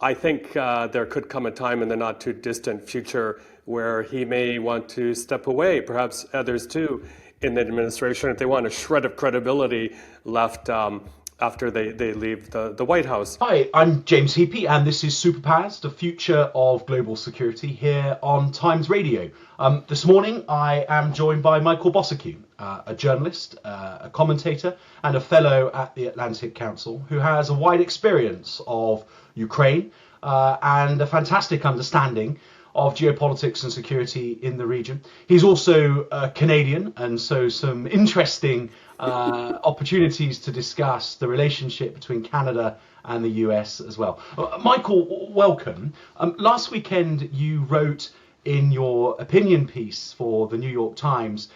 I think there could come a time in the not too distant future where he may want to step away, perhaps others too, in the administration, if they want a shred of credibility left after they leave the White House. Hi, I'm James Heapy, and this is Superpowers, the future of global security here on Times Radio. This morning, I am joined by Michael Bociurkiw, a journalist, a commentator, and a fellow at the Atlantic Council, who has a wide experience of Ukraine and a fantastic understanding of geopolitics and security in the region. He's also Canadian, and so some interesting opportunities to discuss the relationship between Canada and the US as well. Michael, welcome. Last weekend you wrote in your opinion piece for the New York Times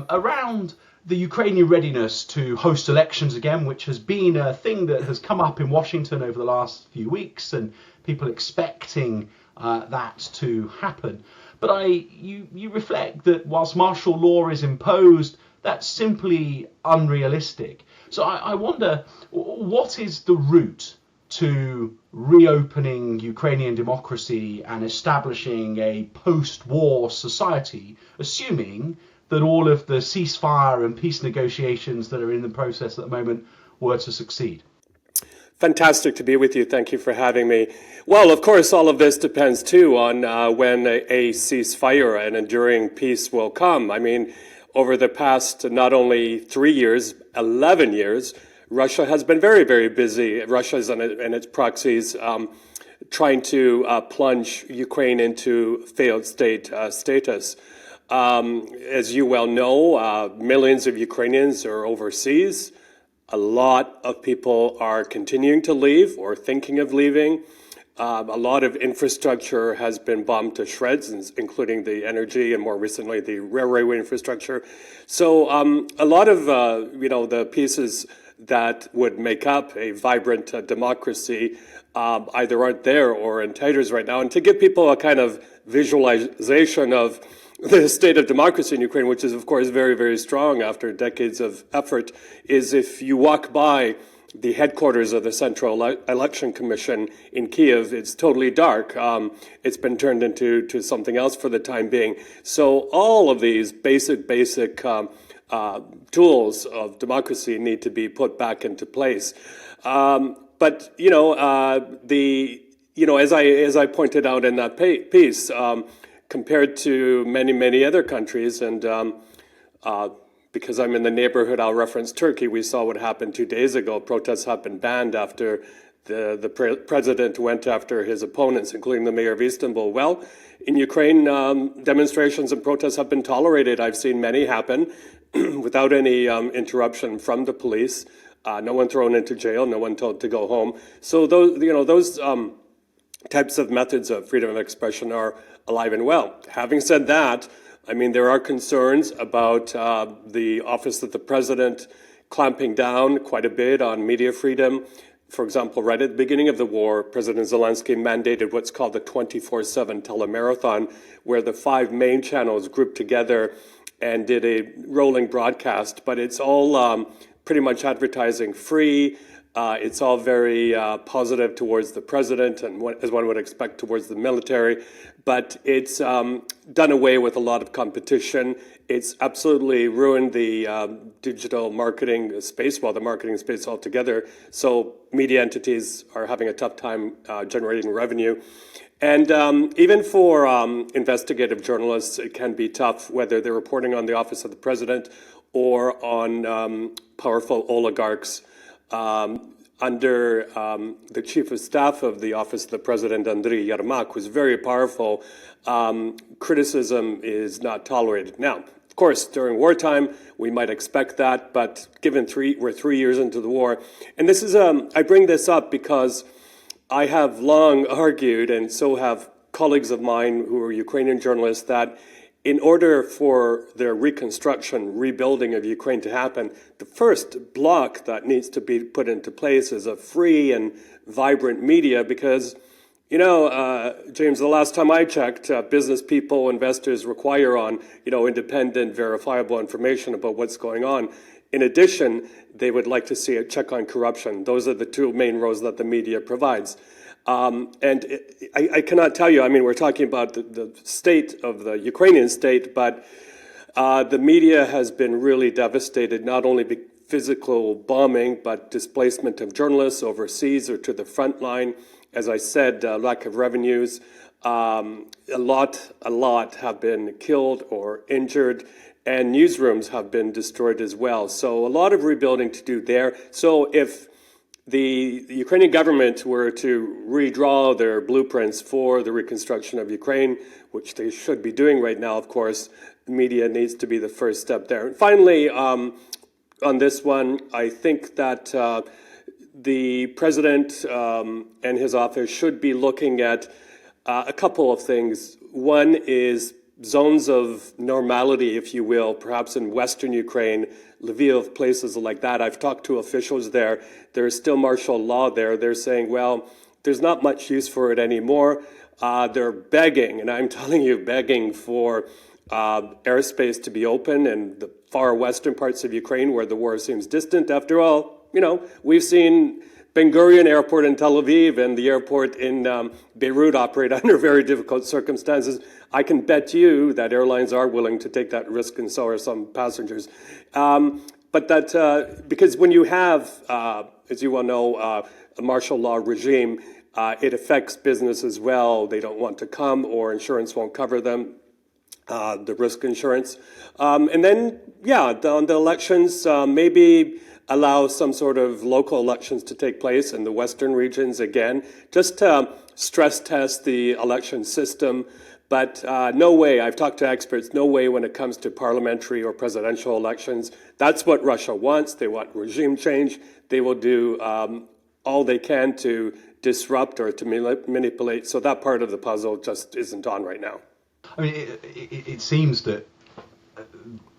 around the Ukrainian readiness to host elections again, which has been a thing that has come up in Washington over the last few weeks, and people expecting that to happen. But you reflect that whilst martial law is imposed, that's simply unrealistic. So I wonder, what is the route to reopening Ukrainian democracy and establishing a post-war society, assuming that all of the ceasefire and peace negotiations that are in the process at the moment were to succeed? Fantastic to be with you. Thank you for having me. Well, of course, all of this depends, too, on when a ceasefire and enduring peace will come. I mean, over the past not only 3 years, 11 years, Russia has been very, very busy. Russia's and its proxies trying to plunge Ukraine into failed state status. As you well know, millions of Ukrainians are overseas. A lot of people are continuing to leave or thinking of leaving. A lot of infrastructure has been bombed to shreds, including the energy and more recently the railway infrastructure. So a lot of the pieces that would make up a vibrant democracy either aren't there or in tatters right now. And to give people a kind of visualization of the state of democracy in Ukraine, which is, of course, very, very strong after decades of effort, is if you walk by the headquarters of the Central Election Commission in Kiev, it's totally dark. It's been turned into something else for the time being. So all of these basic tools of democracy need to be put back into place. But as I pointed out in that piece, compared to many other countries, and because I'm in the neighborhood, I'll reference Turkey. We saw what happened 2 days ago. Protests have been banned after the president went after his opponents, including the mayor of Istanbul. Well, in Ukraine, demonstrations and protests have been tolerated. I've seen many happen without any interruption from the police. No one thrown into jail, no one told to go home. So those types of methods of freedom of expression are alive and well. Having said that, I mean, there are concerns about the office of the president clamping down quite a bit on media freedom. For example, right at the beginning of the war, President Zelensky mandated what's called the 24/7 telemarathon, where the 5 main channels grouped together and did a rolling broadcast. But it's all pretty much advertising free. It's all very positive towards the president and, as one would expect, towards the military. But it's done away with a lot of competition. It's absolutely ruined the digital marketing space, the marketing space altogether. So media entities are having a tough time generating revenue. And even for investigative journalists, it can be tough, whether they're reporting on the office of the president or on powerful oligarchs. Under the chief of staff of the office of the president, Andriy Yermak, who's very powerful, criticism is not tolerated. Now, of course, during wartime, we might expect that, but given we're 3 years into the war, and this is, I bring this up because I have long argued, and so have colleagues of mine who are Ukrainian journalists, that in order for the reconstruction, rebuilding of Ukraine to happen, the first block that needs to be put into place is a free and vibrant media because, James, the last time I checked, business people, investors require on, independent, verifiable information about what's going on. In addition, they would like to see a check on corruption. Those are the 2 main roles that the media provides. I cannot tell you, I mean, we're talking about the state of the Ukrainian state, but the media has been really devastated, not only physical bombing, but displacement of journalists overseas or to the front line. As I said, lack of revenues. A lot have been killed or injured, and newsrooms have been destroyed as well. So a lot of rebuilding to do there. So if the Ukrainian government were to redraw their blueprints for the reconstruction of Ukraine, which they should be doing right now, of course, the media needs to be the first step there. And finally, on this one, I think that the president and his office should be looking at a couple of things. One is zones of normality, if you will, perhaps in Western Ukraine, Lviv, places like that. I've talked to officials there. There's still martial law there. They're saying, well, there's not much use for it anymore. They're begging, and I'm telling you, begging for airspace to be open in the far western parts of Ukraine where the war seems distant. After all, you know, we've seen Ben Gurion Airport in Tel Aviv and the airport in Beirut operate under very difficult circumstances. I can bet you that airlines are willing to take that risk, and so are some passengers. But that, because when you have, as you well know, a martial law regime, it affects business as well. They don't want to come, or insurance won't cover them. The risk insurance. And then, yeah, on the elections, maybe allow some sort of local elections to take place in the western regions again, just to stress test the election system. But no way, I've talked to experts, no way when it comes to parliamentary or presidential elections. That's what Russia wants. They want regime change. They will do all they can to disrupt or to manipulate. So that part of the puzzle just isn't on right now. I mean, it seems that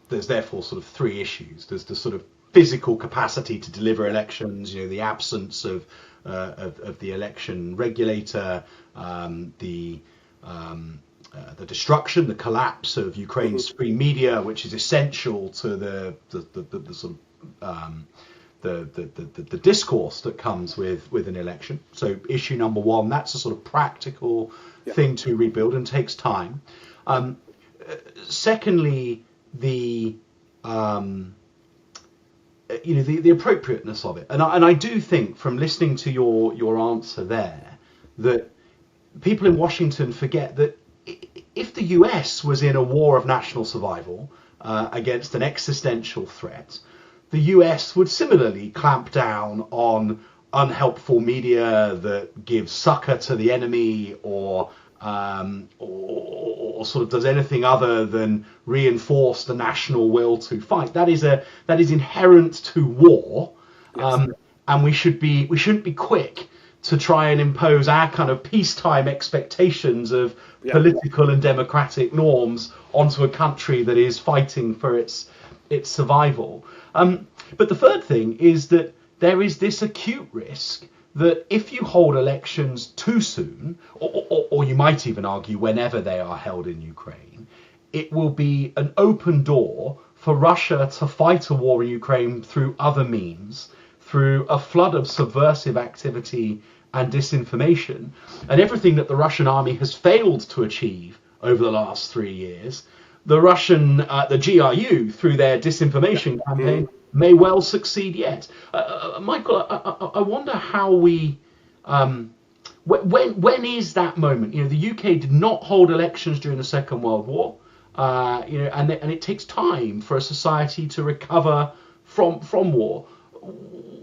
there's therefore sort of three issues. There's the sort of physical capacity to deliver elections, you know, the absence of the election regulator, the destruction, the collapse of Ukraine's free media, which is essential to the sort of the discourse that comes with an election. So issue number one, that's a sort of practical thing to rebuild and takes time. Secondly, the appropriateness of it, and I do think from listening to your answer there that people in Washington forget that if the US was in a war of national survival against an existential threat, the US would similarly clamp down on unhelpful media that gives succor to the enemy or sort of does anything other than reinforce the national will to fight. That is inherent to war, yes. And we shouldn't be quick to try and impose our kind of peacetime expectations of political and democratic norms onto a country that is fighting for its survival. But the third thing is that there is this acute risk that if you hold elections too soon, or you might even argue whenever they are held in Ukraine, it will be an open door for Russia to fight a war in Ukraine through other means, through a flood of subversive activity and disinformation, and everything that the Russian army has failed to achieve over the last 3 years, the GRU, through their disinformation campaign, may well succeed yet. Michael, I wonder how we, when is that moment? You know, the UK did not hold elections during the Second World War, and it takes time for a society to recover from war.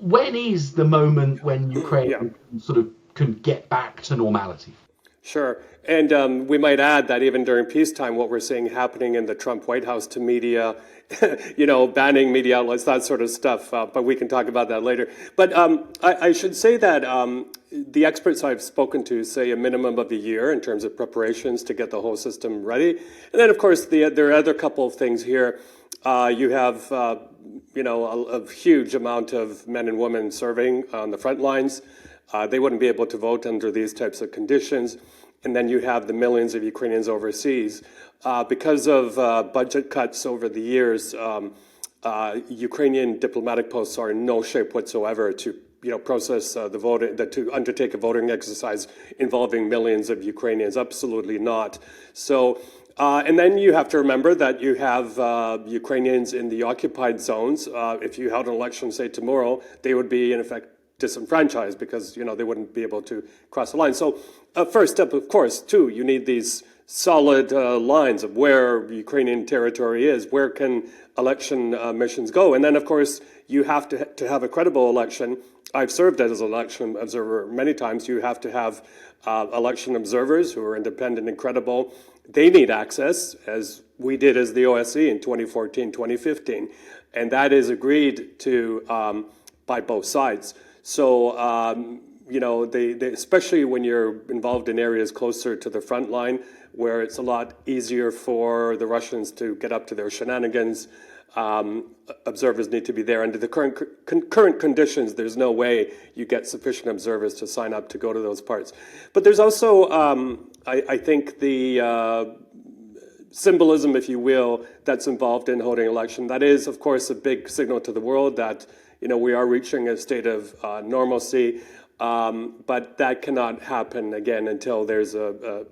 When is the moment when Ukraine sort of can get back to normality? Sure. And we might add that even during peacetime, what we're seeing happening in the Trump White House to media, banning media outlets, that sort of stuff. But we can talk about that later. But I should say that the experts I've spoken to say a minimum of a year in terms of preparations to get the whole system ready. And then, of course, there are other couple of things here. You have, a huge amount of men and women serving on the front lines. They wouldn't be able to vote under these types of conditions. And then you have the millions of Ukrainians overseas. Because of budget cuts over the years, Ukrainian diplomatic posts are in no shape whatsoever to process the voting, to undertake a voting exercise involving millions of Ukrainians. Absolutely not. So, and then you have to remember that you have Ukrainians in the occupied zones. If you held an election, say tomorrow, they would be in effect disenfranchised because they wouldn't be able to cross the line. So, first step, of course, too, you need these solid lines of where Ukrainian territory is, where can election missions go, and then of course you have to have a credible election. I've served as an election observer many times. You have to have election observers who are independent and credible. They need access, as we did as the OSCE in 2014, 2015, and that is agreed to by both sides. So they especially when you're involved in areas closer to the front line, where it's a lot easier for the Russians to get up to their shenanigans. Observers need to be there. Under the current conditions, there's no way you get sufficient observers to sign up to go to those parts. But there's also, I think, the symbolism, if you will, that's involved in holding an election. That is, of course, a big signal to the world that we are reaching a state of normalcy. But that cannot happen again until there's a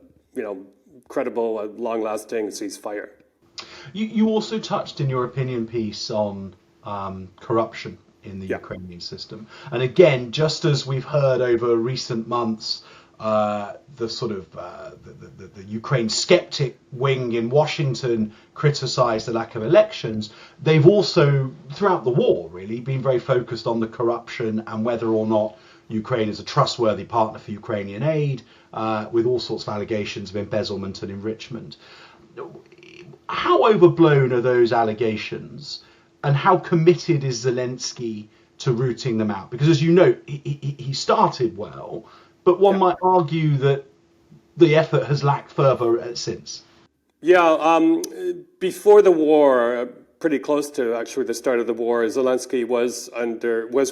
credible, long-lasting ceasefire. You also touched in your opinion piece on corruption in the Ukrainian system, and again, just as we've heard over recent months, the sort of the Ukraine skeptic wing in Washington criticised the lack of elections. They've also, throughout the war, really been very focused on the corruption and whether or not Ukraine is a trustworthy partner for Ukrainian aid, with all sorts of allegations of embezzlement and enrichment. How overblown are those allegations, and how committed is Zelensky to rooting them out? Because, as you know, he started well, but one might argue that the effort has lacked further since. Yeah, before the war, pretty close to actually the start of the war, Zelensky was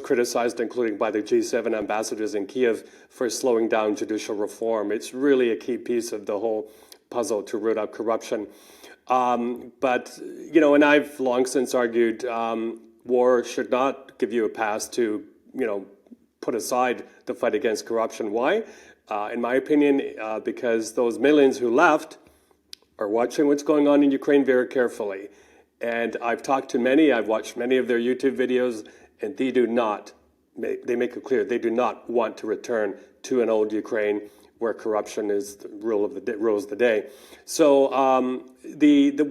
criticized, including by the G7 ambassadors in Kiev, for slowing down judicial reform. It's really a key piece of the whole puzzle to root out corruption. But and I've long since argued war should not give you a pass to put aside the fight against corruption. Why? In my opinion, because those millions who left are watching what's going on in Ukraine very carefully. And I've talked to many, I've watched many of their YouTube videos, and they make it clear they do not want to return to an old Ukraine where corruption is the rules the day. So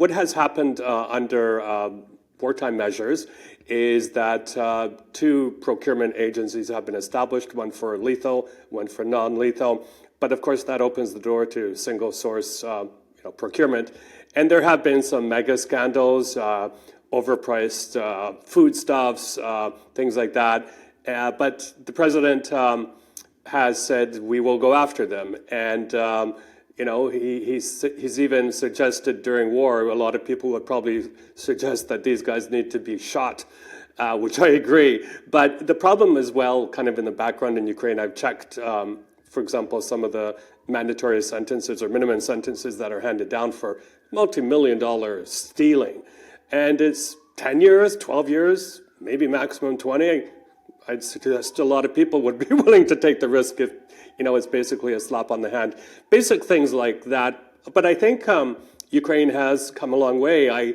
what has happened under wartime measures is that two procurement agencies have been established, one for lethal, one for non-lethal. But of course, that opens the door to single source procurement. And there have been some mega scandals, overpriced foodstuffs, things like that. But the president has said we will go after them, and he's even suggested during war. A lot of people would probably suggest that these guys need to be shot, which I agree. But the problem as well, kind of in the background in Ukraine, I've checked, for example, some of the mandatory sentences or minimum sentences that are handed down for multi-million-dollar stealing, and it's 10 years, 12 years, maybe maximum 20. I'd suggest a lot of people would be willing to take the risk if, it's basically a slap on the hand. Basic things like that. But I think Ukraine has come a long way.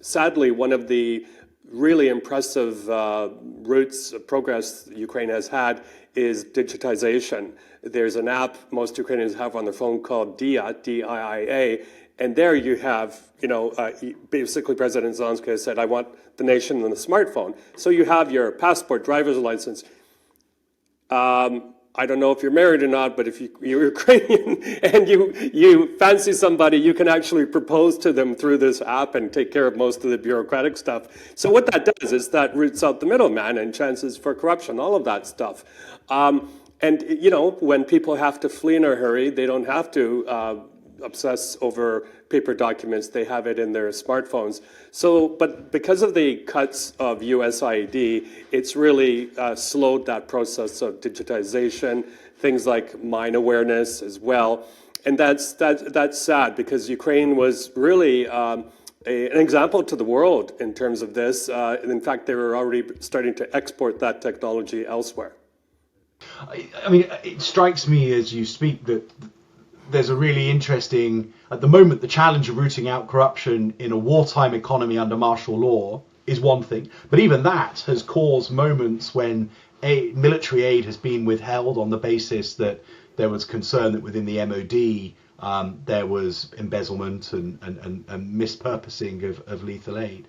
Sadly, one of the really impressive roots of progress Ukraine has had is digitization. There's an app most Ukrainians have on their phone called DIA, D-I-I-A, and there you have, basically President Zelensky has said, I want the nation on the smartphone. So you have your passport, driver's license. I don't know if you're married or not, but if you're Ukrainian and you fancy somebody, you can actually propose to them through this app and take care of most of the bureaucratic stuff. So what that does is that roots out the middleman and chances for corruption, all of that stuff. And when people have to flee in a hurry, they don't have to obsess over paper documents. They have it in their smartphones. So, but because of the cuts of USAID, it's really slowed that process of digitization, things like mine awareness as well. And that's sad because Ukraine was really an example to the world in terms of this. In fact, they were already starting to export that technology elsewhere. I mean, it strikes me as you speak that there's a really interesting, at the moment, the challenge of rooting out corruption in a wartime economy under martial law is one thing. But even that has caused moments when military aid has been withheld on the basis that there was concern that within the MOD there was embezzlement and mispurposing of lethal aid.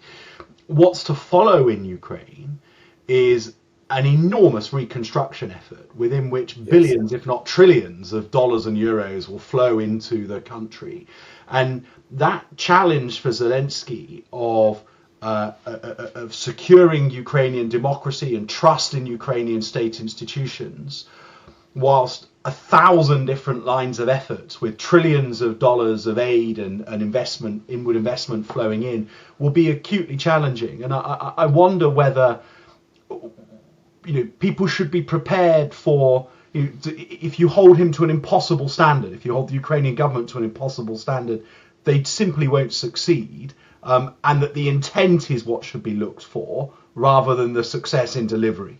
What's to follow in Ukraine is an enormous reconstruction effort within which billions, if not trillions, of dollars and euros will flow into the country. And that challenge for Zelensky of securing Ukrainian democracy and trust in Ukrainian state institutions, whilst 1,000 different lines of efforts with trillions of dollars of aid and investment, inward investment flowing in, will be acutely challenging. And I wonder whether people should be prepared for, if you hold him to an impossible standard, if you hold the Ukrainian government to an impossible standard, they simply won't succeed, and that the intent is what should be looked for rather than the success in delivery.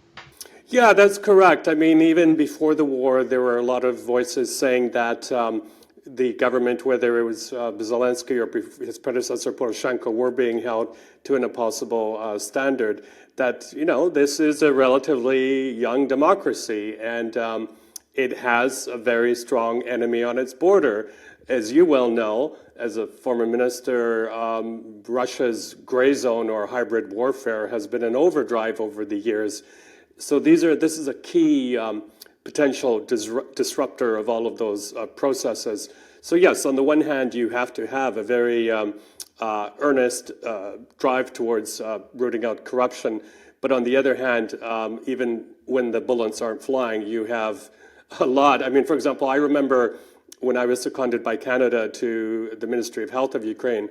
Yeah, that's correct. I mean, even before the war, there were a lot of voices saying that the government, whether it was Zelensky or his predecessor Poroshenko, were being held to an impossible standard. That, this is a relatively young democracy, and it has a very strong enemy on its border. As you well know, as a former minister, Russia's gray zone or hybrid warfare has been an overdrive over the years. So this is a key potential disruptor of all of those processes. So yes, on the one hand, you have to have a very earnest drive towards rooting out corruption. But on the other hand, even when the bullets aren't flying, you have a lot. I mean, for example, I remember when I was seconded by Canada to the Ministry of Health of Ukraine,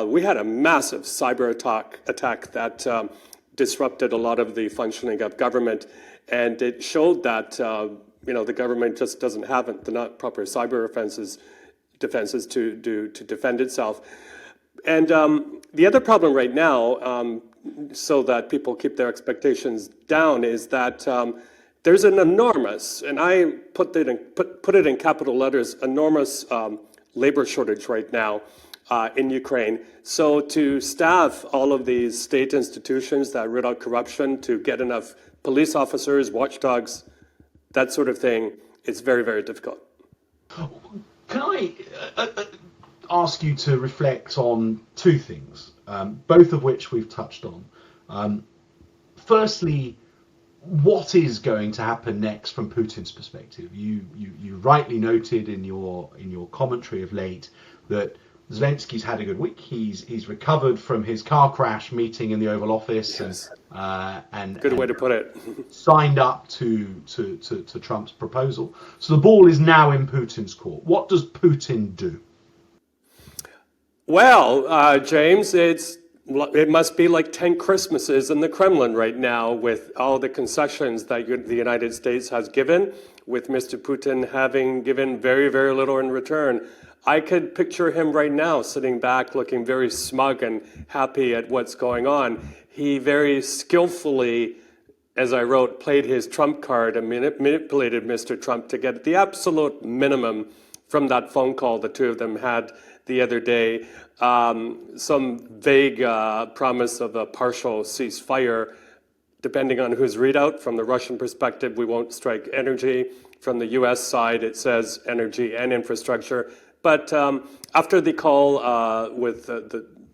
we had a massive cyber attack that disrupted a lot of the functioning of government, and it showed that the government just doesn't have the not proper cyber defenses to defend itself. And the other problem right now, so that people keep their expectations down, is that there's an enormous, and I put it in capital letters, enormous labor shortage right now in Ukraine. So to staff all of these state institutions that root out corruption, to get enough police officers, watchdogs, that sort of thing, it's very, very difficult. Can I ask you to reflect on two things, both of which we've touched on? Firstly, what is going to happen next from Putin's perspective? You rightly noted in your commentary of late that Zelensky's had a good week. He's recovered from his car crash meeting in the Oval Office, yes. and good way to put it. Signed up to Trump's proposal. So the ball is now in Putin's court. What does Putin do? Well, James, it must be like 10 Christmases in the Kremlin right now with all the concessions that the United States has given, with Mr. Putin having given very, very little in return. I could picture him right now sitting back looking very smug and happy at what's going on. He very skillfully, as I wrote, played his trump card and manipulated Mr. Trump to get the absolute minimum from that phone call the two of them had the other day. Some vague promise of a partial ceasefire, depending on whose readout. From the Russian perspective, we won't strike energy. From the U.S. side, it says energy and infrastructure. But after the call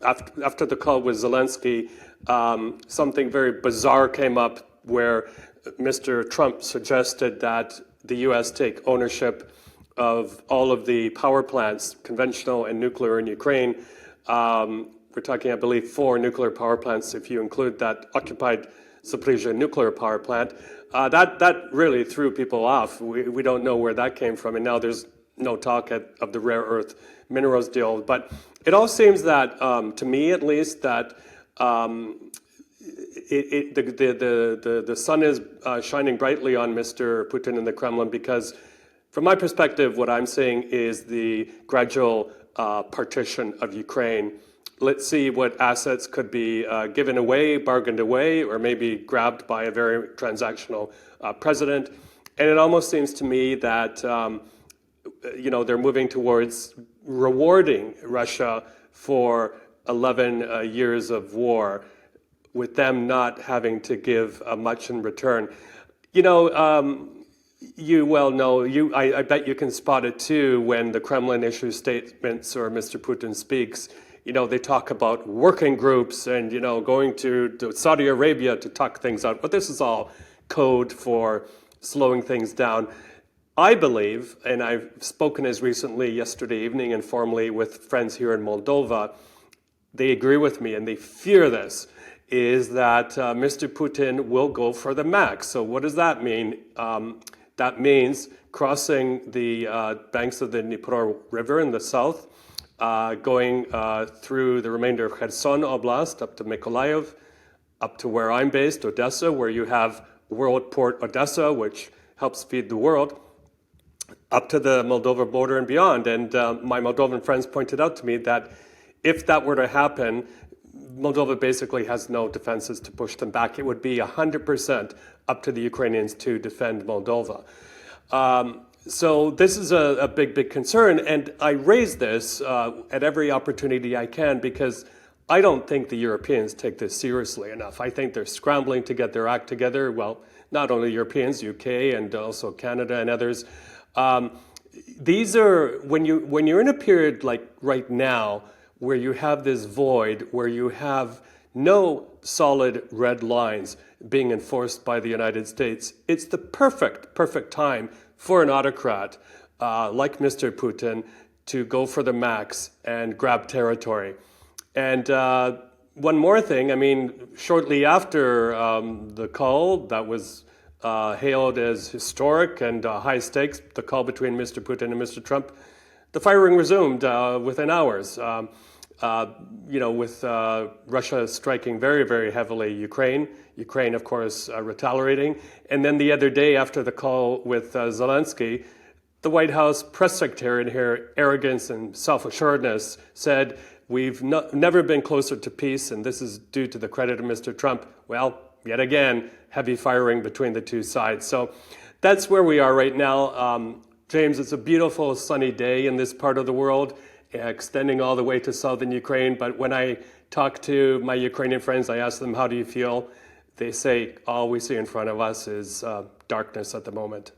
after the call with Zelensky, something very bizarre came up where Mr. Trump suggested that the U.S. take ownership of all of the power plants, conventional and nuclear, in Ukraine. We're talking, I believe, 4 nuclear power plants if you include that occupied Zaporizhzhia nuclear power plant. That really threw people off. We don't know where that came from, and now there's no talk of the rare earth minerals deal. But it all seems that, to me at least, that the sun is shining brightly on Mr. Putin in the Kremlin, because from my perspective, what I'm seeing is the gradual partition of Ukraine. let's see what assets could be given away, bargained away, or maybe grabbed by a very transactional president. And it almost seems to me that they're moving towards rewarding Russia for 11 years of war, with them not having to give much in return. You well know, I bet you can spot it too when the Kremlin issues statements or Mr. Putin speaks. They talk about working groups and, going to Saudi Arabia to talk things out. But this is all code for slowing things down. I believe, and I've spoken as recently yesterday evening informally with friends here in Moldova, they agree with me and they fear this, is that Mr. Putin will go for the max. So what does that mean? That means crossing the banks of the Dnipro River in the south, going through the remainder of Kherson Oblast up to Mykolaiv, up to where I'm based, Odessa, where you have world port Odessa, which helps feed the world, up to the Moldova border and beyond. And my Moldovan friends pointed out to me that if that were to happen, Moldova basically has no defenses to push them back. It would be 100% up to the Ukrainians to defend Moldova. So this is a big, big concern. And I raise this at every opportunity I can because I don't think the Europeans take this seriously enough. I think they're scrambling to get their act together. Well, not only Europeans, UK, and also Canada and others. These are, when you're in a period like right now, where you have this void, where you have no solid red lines being enforced by the United States, it's the perfect time for an autocrat like Mr. Putin to go for the max and grab territory. And one more thing, shortly after the call that was hailed as historic and high stakes, the call between Mr. Putin and Mr. Trump, the firing resumed within hours. With Russia striking very, very heavily Ukraine, of course, retaliating. And then the other day after the call with Zelensky, the White House press secretary, in her arrogance and self-assuredness, said, we've never been closer to peace, and this is due to the credit of Mr. Trump. Well, yet again, heavy firing between the two sides. So that's where we are right now. James, it's a beautiful sunny day in this part of the world, extending all the way to southern Ukraine. But when I talk to my Ukrainian friends, I ask them, how do you feel? They say, all we see in front of us is darkness at the moment.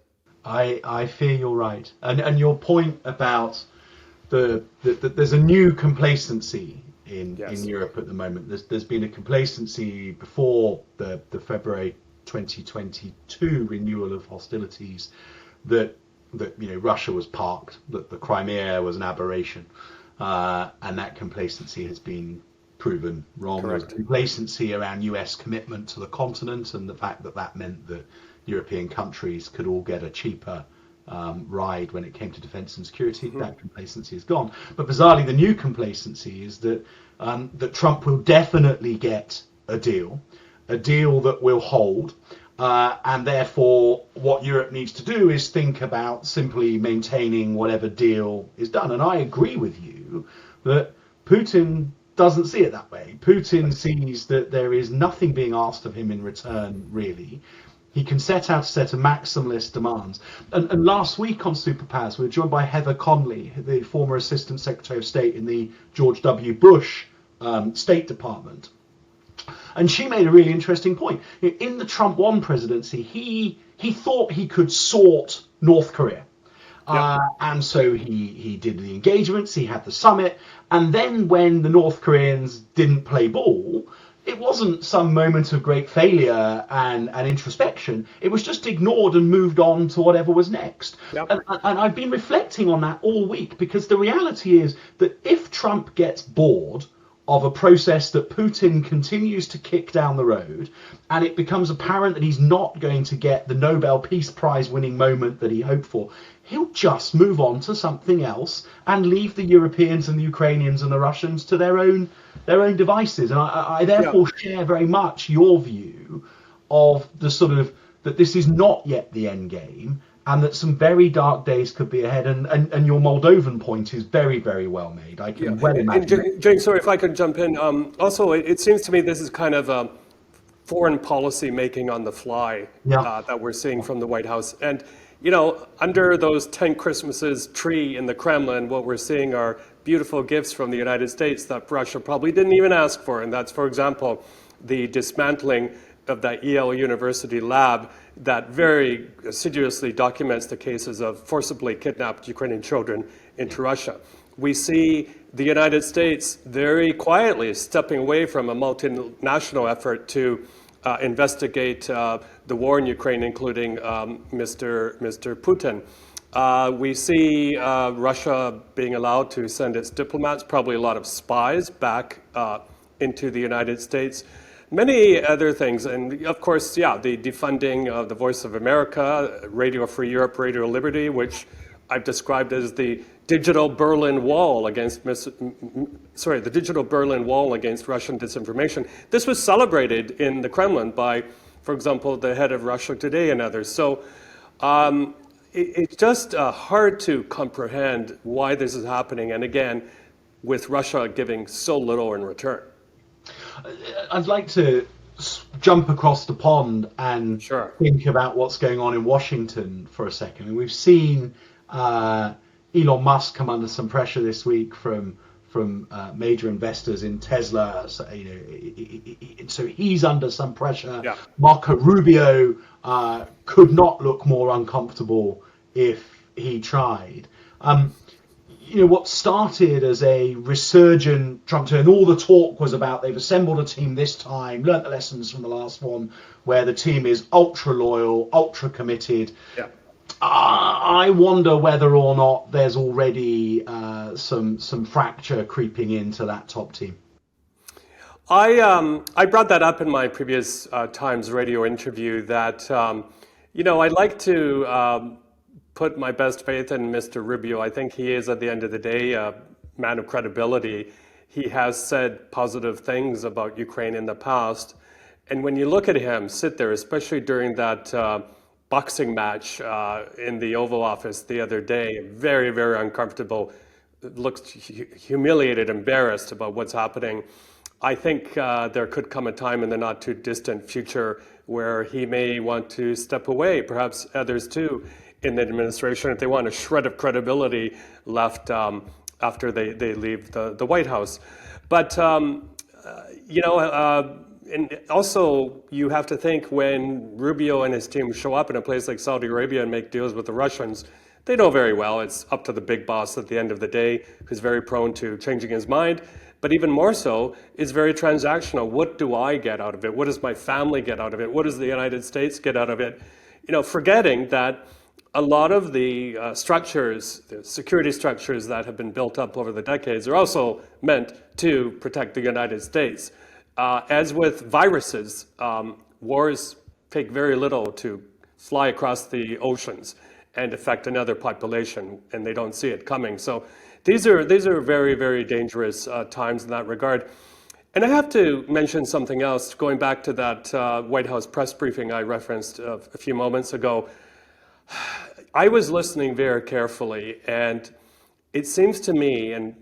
I fear you're right. And your point about there's a new complacency in Europe at the moment. There's been a complacency before the February 2022 renewal of hostilities that Russia was parked, that the Crimea was an aberration, and that complacency has been proven wrong. Correct. There was complacency around US commitment to the continent and the fact that meant that European countries could all get a cheaper ride when it came to defence and security. Mm-hmm. That complacency is gone. But bizarrely, the new complacency is that that Trump will definitely get a deal that will hold. And therefore, what Europe needs to do is think about simply maintaining whatever deal is done. And I agree with you that Putin doesn't see it that way. Putin sees that there is nothing being asked of him in return, really. He can set out a set of maximalist demands. And last week on Superpowers, we were joined by Heather Conley, the former Assistant Secretary of State in the George W. Bush State Department. And she made a really interesting point. In the Trump 1 presidency, he thought he could sort North Korea. Yep. And so he did the engagements, he had the summit. And then when the North Koreans didn't play ball, it wasn't some moment of great failure and introspection. It was just ignored and moved on to whatever was next. Yep. And I've been reflecting on that all week, because the reality is that if Trump gets bored of a process that Putin continues to kick down the road, and it becomes apparent that he's not going to get the Nobel Peace Prize winning moment that he hoped for, he'll just move on to something else and leave the Europeans and the Ukrainians and the Russians to their own devices. And I therefore share very much your view of the sort of that this is not yet the end game, and that some very dark days could be ahead. And your Moldovan point is very, very well made. I Yeah, can well and imagine. James, sorry if I could jump in. Also, it seems to me this is kind of foreign policy making on the fly Yeah. that we're seeing from the White House. And, under those 10 Christmases tree in the Kremlin, what we're seeing are beautiful gifts from the United States that Russia probably didn't even ask for. And that's, for example, the dismantling of that Yale University lab that very assiduously documents the cases of forcibly kidnapped Ukrainian children into Russia. We see the United States very quietly stepping away from a multinational effort to investigate the war in Ukraine, including Mr. Putin. We see Russia being allowed to send its diplomats, probably a lot of spies, back into the United States. Many other things, and of course, yeah, the defunding of the Voice of America, Radio Free Europe, Radio Liberty, which I've described as the digital Berlin Wall against the digital Berlin Wall against Russian disinformation. This was celebrated in the Kremlin by, for example, the head of Russia Today and others. So it's just hard to comprehend why this is happening, and again, with Russia giving so little in return. I'd like to jump across the pond and Sure. think about what's going on in Washington for a second. And we've seen Elon Musk come under some pressure this week from major investors in Tesla. So, so he's under some pressure. Yeah. Marco Rubio could not look more uncomfortable if he tried. What started as a resurgent Trump turn, all the talk was about they've assembled a team this time, learnt the lessons from the last one, where the team is ultra loyal, ultra committed. Yeah. I wonder whether or not there's already some fracture creeping into that top team. I brought that up in my previous Times Radio interview that I'd like to put my best faith in Mr. Rubio. I think he is, at the end of the day, a man of credibility. He has said positive things about Ukraine in the past. And when you look at him sit there, especially during that boxing match in the Oval Office the other day, very, very uncomfortable, looks humiliated, embarrassed about what's happening. I think there could come a time in the not too distant future where he may want to step away, perhaps others too, in the administration, if they want a shred of credibility left after they leave the White House. But, and also you have to think when Rubio and his team show up in a place like Saudi Arabia and make deals with the Russians, they know very well it's up to the big boss at the end of the day, who's very prone to changing his mind. But even more so, it's very transactional. What do I get out of it? What does my family get out of it? What does the United States get out of it? Forgetting that a lot of the structures, the security structures that have been built up over the decades are also meant to protect the United States. As with viruses, wars take very little to fly across the oceans and affect another population, and they don't see it coming. So these are very, very dangerous times in that regard. And I have to mention something else, going back to that White House press briefing I referenced a few moments ago. I was listening very carefully, and it seems to me, and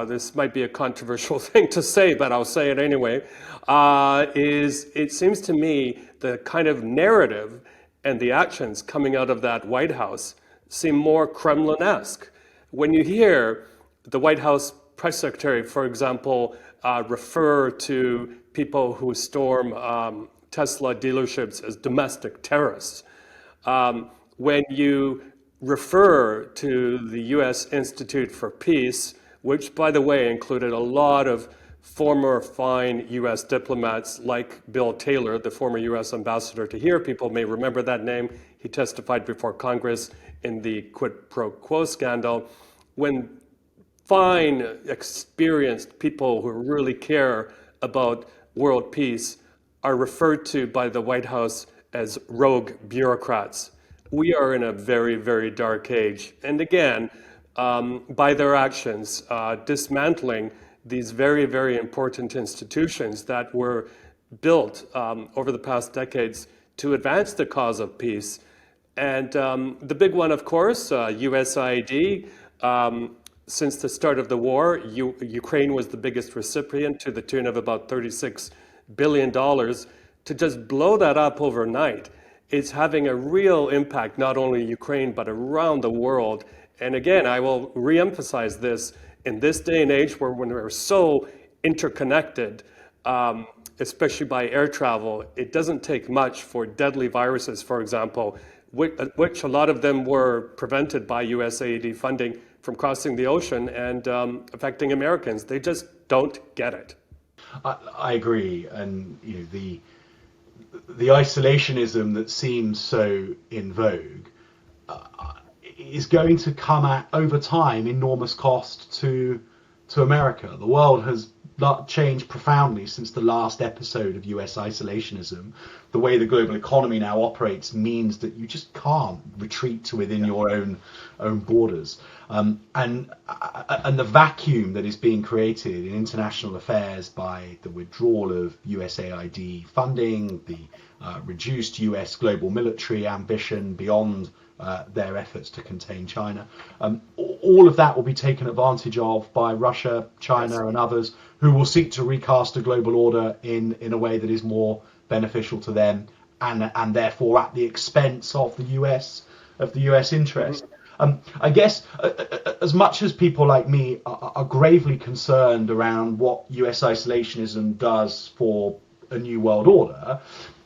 this might be a controversial thing to say, but I'll say it anyway, it seems to me the kind of narrative and the actions coming out of that White House seem more Kremlin-esque. When you hear the White House press secretary, for example, refer to people who storm Tesla dealerships as domestic terrorists, when you refer to the U.S. Institute for Peace, which, by the way, included a lot of former fine U.S. diplomats like Bill Taylor, the former U.S. ambassador to here. People may remember that name. He testified before Congress in the quid pro quo scandal. When fine, experienced people who really care about world peace are referred to by the White House as rogue bureaucrats, we are in a very, very dark age. And again, by their actions, dismantling these very, very important institutions that were built over the past decades to advance the cause of peace. And the big one, of course, USAID. Since the start of the war, Ukraine was the biggest recipient to the tune of about $36 billion. To just blow that up overnight is having a real impact, not only in Ukraine, but around the world. And again, I will reemphasize this, in this day and age when we're so interconnected, especially by air travel, it doesn't take much for deadly viruses, for example, which a lot of them were prevented by USAID funding from crossing the ocean and affecting Americans. They just don't get it. I agree, and the isolationism that seems so in vogue is going to come at, over time, enormous cost to America. The world has changed profoundly since the last episode of US isolationism. The way the global economy now operates means that you just can't retreat to within your own borders. And the vacuum that is being created in international affairs by the withdrawal of USAID funding, the reduced US global military ambition beyond their efforts to contain China, all of that will be taken advantage of by Russia, China, and others who will seek to recast a global order in a way that is more beneficial to them, and therefore at the expense of the US interest. I guess as much as people like me are gravely concerned around what US isolationism does for a new world order,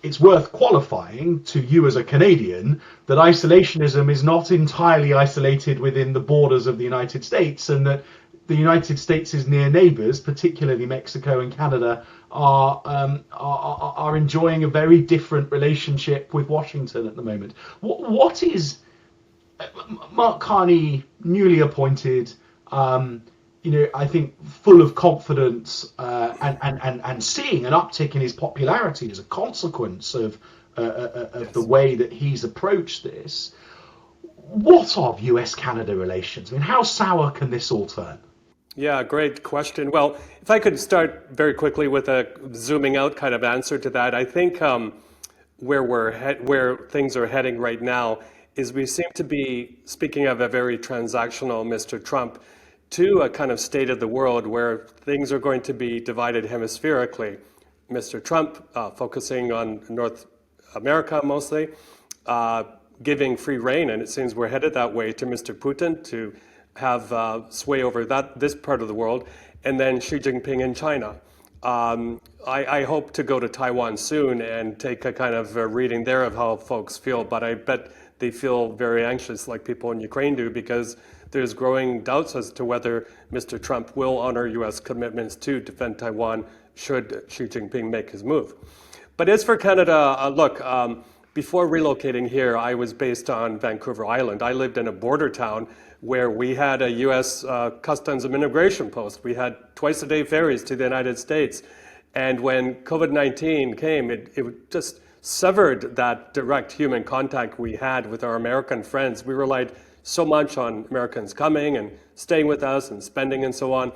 it's worth qualifying to you as a Canadian that isolationism is not entirely isolated within the borders of the United States, and that the United States' near neighbours, particularly Mexico and Canada, are enjoying a very different relationship with Washington at the moment. What is Mark Carney, newly appointed, I think full of confidence and seeing an uptick in his popularity as a consequence of the way that he's approached this. What of US-Canada relations? I mean, how sour can this all turn? Yeah, great question. Well, if I could start very quickly with a zooming out kind of answer to that, I think where things are heading right now is we seem to be speaking of a very transactional Mr. Trump to a kind of state of the world where things are going to be divided hemispherically. Mr. Trump focusing on North America mostly, giving free rein, and it seems we're headed that way, to Mr. Putin to have sway over this part of the world, and then Xi Jinping in China. I hope to go to Taiwan soon and take a kind of reading there of how folks feel, but I bet they feel very anxious like people in Ukraine do, because there's growing doubts as to whether Mr. Trump will honor US commitments to defend Taiwan should Xi Jinping make his move. But as for Canada, look, before relocating here, I was based on Vancouver Island. I lived in a border town where we had a US Customs and Immigration post. We had twice-a-day ferries to the United States. And when COVID-19 came, it just severed that direct human contact we had with our American friends. We relied so much on Americans coming and staying with us and spending and so on.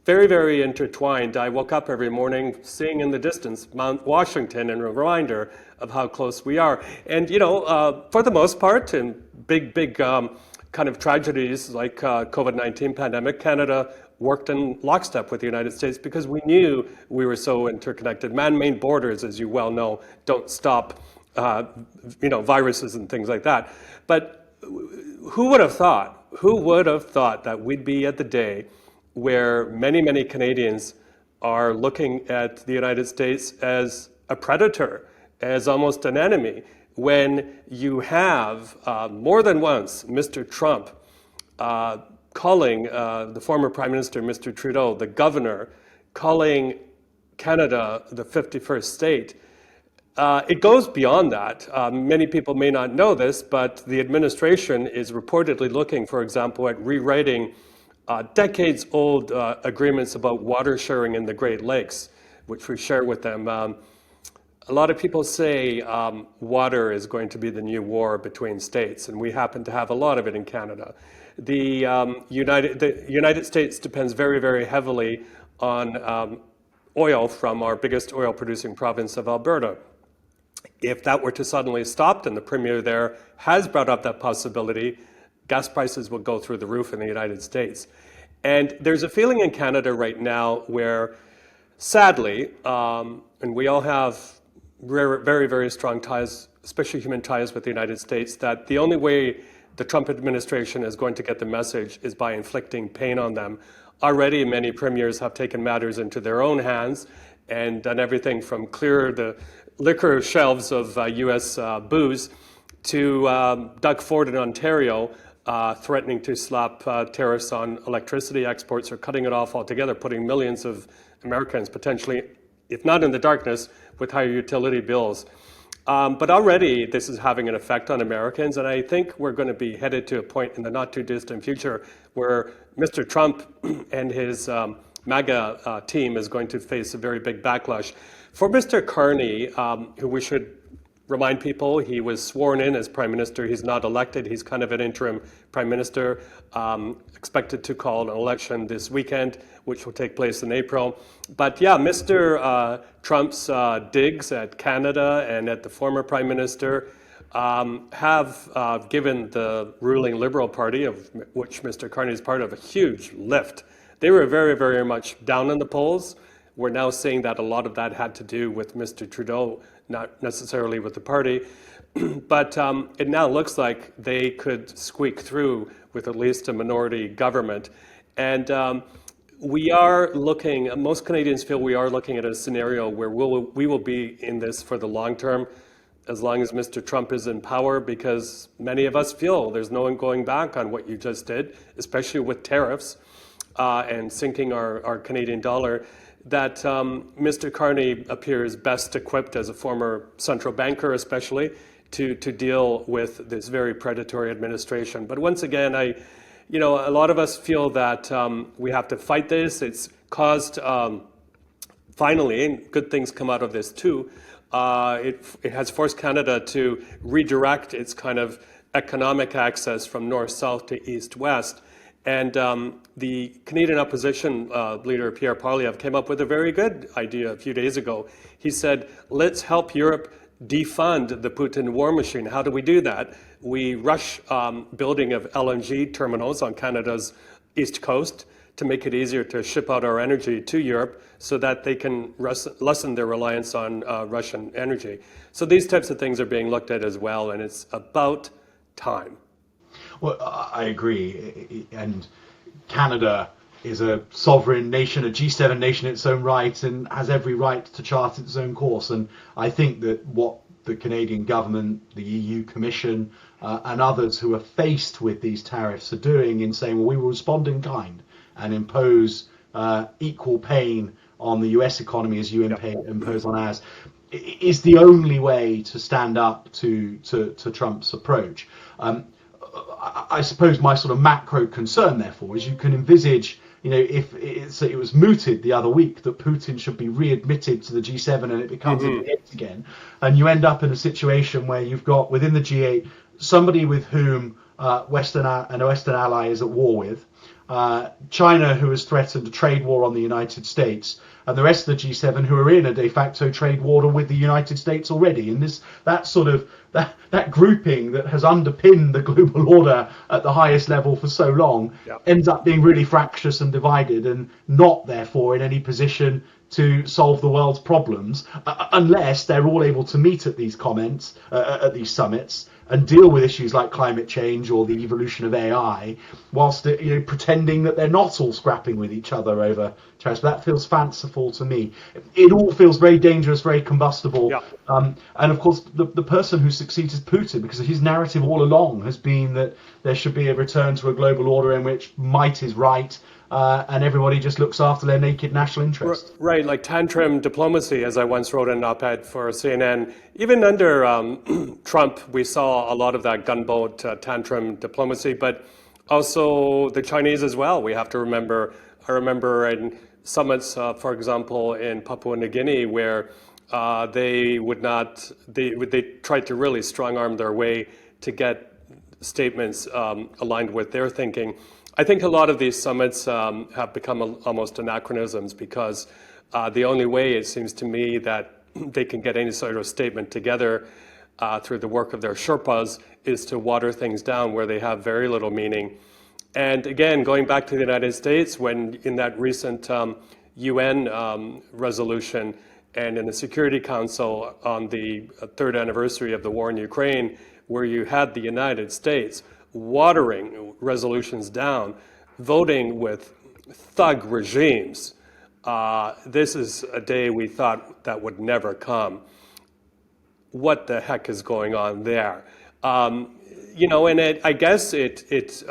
Very, very intertwined. I woke up every morning seeing in the distance Mount Washington and a reminder of how close we are. And, for the most part, in big kind of tragedies like COVID-19 pandemic, Canada worked in lockstep with the United States because we knew we were so interconnected. Man-made borders, as you well know, don't stop viruses and things like that. But who would have thought that we'd be at the day where many, many Canadians are looking at the United States as a predator, as almost an enemy, when you have more than once Mr. Trump calling the former Prime Minister, Mr. Trudeau, the governor, calling Canada the 51st state. It goes beyond that. Many people may not know this, but the administration is reportedly looking, for example, at rewriting decades-old agreements about water sharing in the Great Lakes, which we share with them. A lot of people say water is going to be the new war between states, and we happen to have a lot of it in Canada. The United States depends very, very heavily on oil from our biggest oil-producing province of Alberta. If that were to suddenly stop, and the premier there has brought up that possibility, gas prices will go through the roof in the United States. And there's a feeling in Canada right now where, sadly, and we all have very, very strong ties, especially human ties with the United States, that the only way the Trump administration is going to get the message is by inflicting pain on them. Already, many premiers have taken matters into their own hands and done everything from clear the liquor shelves of US booze to Doug Ford in Ontario threatening to slap tariffs on electricity exports or cutting it off altogether, putting millions of Americans potentially, if not in the darkness, with higher utility bills. But already this is having an effect on Americans, and I think we're going to be headed to a point in the not too distant future where Mr. Trump and his MAGA team is going to face a very big backlash. For Mr. Carney, who we should remind people, he was sworn in as Prime Minister. He's not elected. He's kind of an interim Prime Minister, expected to call an election this weekend, which will take place in April. But yeah, Mr. Trump's digs at Canada and at the former Prime Minister have given the ruling Liberal Party, of which Mr. Carney is part of, a huge lift. They were very, very much down in the polls. We're now seeing that a lot of that had to do with Mr. Trudeau, not necessarily with the party. But it now looks like they could squeak through with at least a minority government. And we are looking, most Canadians feel we are looking at a scenario where we will be in this for the long term, as long as Mr. Trump is in power, because many of us feel there's no one going back on what you just did, especially with tariffs and sinking our Canadian dollar, that Mr. Carney appears best equipped as a former central banker, especially, to deal with this very predatory administration. But once again, a lot of us feel that we have to fight this. It's caused, finally, and good things come out of this too, it has forced Canada to redirect its kind of economic access from north-south to east-west. And the Canadian opposition leader, Pierre Poilievre, came up with a very good idea a few days ago. He said, let's help Europe defund the Putin war machine. How do we do that? We rush building of LNG terminals on Canada's east coast to make it easier to ship out our energy to Europe so that they can lessen their reliance on Russian energy. So these types of things are being looked at as well, and it's about time. Well, I agree. And Canada is a sovereign nation, a G7 nation in its own right, and has every right to chart its own course. And I think that what the Canadian government, the EU Commission, and others who are faced with these tariffs are doing in saying, well, we will respond in kind and impose equal pain on the US economy as you impose on ours, is the only way to stand up to Trump's approach. I suppose my sort of macro concern, therefore, is you can envisage, if it was mooted the other week that Putin should be readmitted to the G7 and it becomes a debate again, and you end up in a situation where you've got within the G8 somebody with whom a Western ally is at war with, China, who has threatened a trade war on the United States, and the rest of the G7 who are in a de facto trade war with the United States already. And that grouping that has underpinned the global order at the highest level for so long ends up being really fractious and divided, and not therefore in any position to solve the world's problems unless they're all able to meet at these these summits and deal with issues like climate change or the evolution of AI, whilst pretending that they're not all scrapping with each other over tariffs. But that feels fanciful to me. It all feels very dangerous, very combustible. Yeah. And of course, the person who succeeds is Putin, because his narrative all along has been that there should be a return to a global order in which might is right. And everybody just looks after their naked national interest. Right, like tantrum diplomacy, as I once wrote in an op-ed for CNN. Even under Trump, we saw a lot of that gunboat tantrum diplomacy, but also the Chinese as well. We have to remember, I remember in summits, for example, in Papua New Guinea, where they tried to really strong-arm their way to get statements aligned with their thinking. I think a lot of these summits have become almost anachronisms, because the only way, it seems to me, that they can get any sort of statement together through the work of their Sherpas is to water things down where they have very little meaning. And again, going back to the United States, when in that recent UN resolution and in the Security Council on the third anniversary of the war in Ukraine, where you had the United States watering resolutions down, voting with thug regimes, this is a day we thought that would never come. What the heck is going on there? You know, and I guess it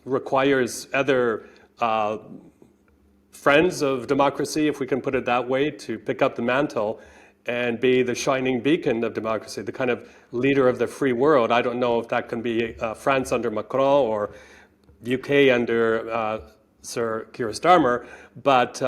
requires other friends of democracy, if we can put it that way, to pick up the mantle and be the shining beacon of democracy, the kind of leader of the free world. I don't know if that can be France under Macron or UK under Sir Keir Starmer, but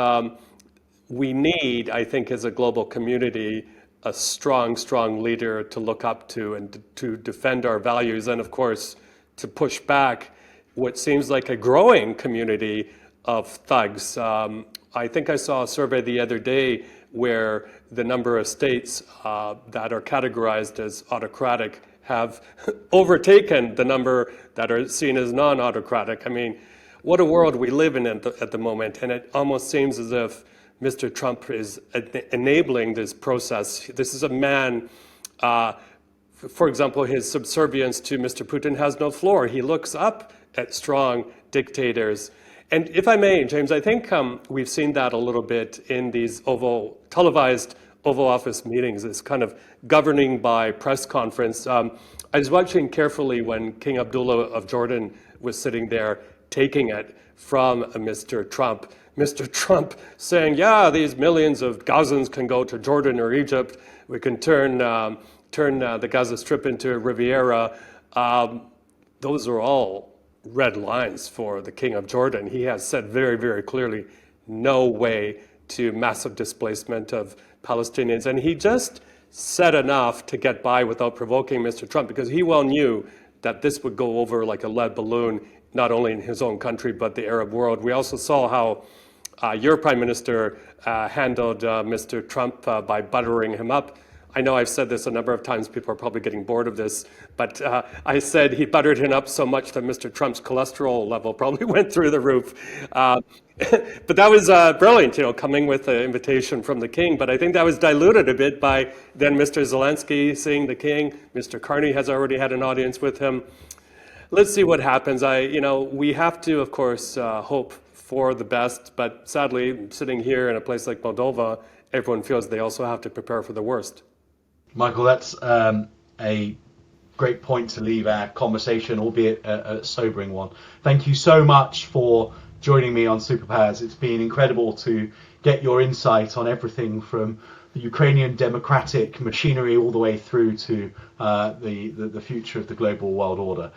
we need, I think, as a global community, a strong, strong leader to look up to and to defend our values, and of course, to push back what seems like a growing community of thugs. I think I saw a survey the other day where the number of states that are categorized as autocratic have overtaken the number that are seen as non-autocratic. I mean, what a world we live in at the moment, and it almost seems as if Mr. Trump is enabling this process. This is a man, for example, his subservience to Mr. Putin has no floor. He looks up at strong dictators. And if I may, James, I think we've seen that a little bit in these televised Oval Office meetings, this kind of governing by press conference. I was watching carefully when King Abdullah of Jordan was sitting there taking it from Mr. Trump. Mr. Trump saying, yeah, these millions of Gazans can go to Jordan or Egypt. We can turn the Gaza Strip into Riviera. Those are all red lines for the King of Jordan. He has said very, very clearly, no way to massive displacement of Palestinians. And he just said enough to get by without provoking Mr. Trump, because he well knew that this would go over like a lead balloon, not only in his own country, but the Arab world. We also saw how your Prime Minister handled Mr. Trump by buttering him up. I know I've said this a number of times, people are probably getting bored of this, but I said he buttered him up so much that Mr. Trump's cholesterol level probably went through the roof. But that was brilliant, you know, coming with an invitation from the king. But I think that was diluted a bit by then Mr. Zelensky seeing the king. Mr. Carney has already had an audience with him. Let's see what happens. We have to, of course, hope for the best, but sadly, sitting here in a place like Moldova, everyone feels they also have to prepare for the worst. Michael, that's a great point to leave our conversation, albeit a sobering one. Thank you so much for joining me on Superpowers. It's been incredible to get your insight on everything from the Ukrainian democratic machinery all the way through to the future of the global world order.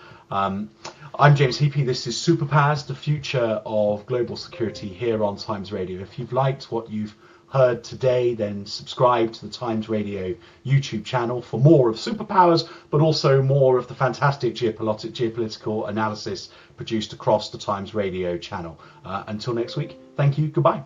I'm James Heapy. This is Superpowers, the future of global security here on Times Radio. If you've liked what you've heard today, then subscribe to the Times Radio YouTube channel for more of Superpowers, but also more of the fantastic geopolitical analysis produced across the Times Radio channel. Until next week, thank you, goodbye.